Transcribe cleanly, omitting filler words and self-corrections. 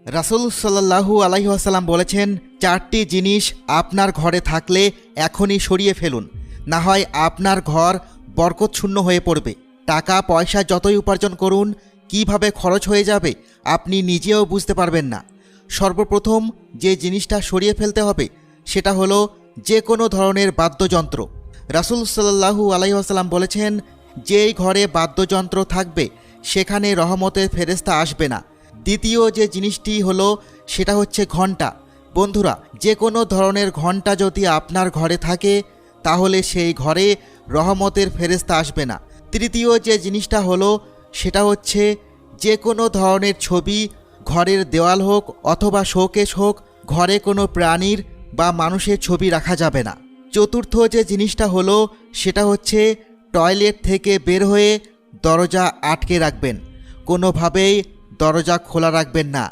রাসূল সাল্লাল্লাহু আলাইহি ওয়াসাল্লাম বলেছেন, 4টি জিনিস আপনার ঘরে থাকলে এখনই সরিয়ে ফেলুন, না হয় আপনার ঘর বরকতশূন্য হয়ে পড়বে। টাকা পয়সা যতই উপার্জন করুন, কিভাবে খরচ হয়ে যাবে আপনি নিজেও বুঝতে পারবেন না। সর্বপ্রথম যে জিনিসটা সরিয়ে ফেলতে হবে সেটা হলো যে কোনো ধরনের বাদ্যযন্ত্র। রাসূল সাল্লাল্লাহু আলাইহি ওয়াসাল্লাম বলেছেন, যেই ঘরে বাদ্যযন্ত্র থাকবে সেখানে রহমতের ফেরেশতা আসবে না। দ্বিতীয় যে জিনিসটি হলো সেটা হচ্ছে ঘণ্টা। বন্ধুরা, যে কোনো ধরনের ঘণ্টা যদি আপনার ঘরে থাকে তাহলে সেই ঘরে রহমতের ফেরেশতা আসবে না। তৃতীয় যে জিনিসটা হলো সেটা হচ্ছে যে কোনো ধরনের ছবি, ঘরের দেওয়াল হোক অথবা শোকেস হোক, ঘরে কোনো প্রাণীর বা মানুষের ছবি রাখা যাবে না। চতুর্থ যে জিনিসটা হলো সেটা হচ্ছে টয়লেট থেকে বের হয়ে দরজা আটকে রাখবেন, কোনোভাবেই দরজা খোলা রাখবেন না।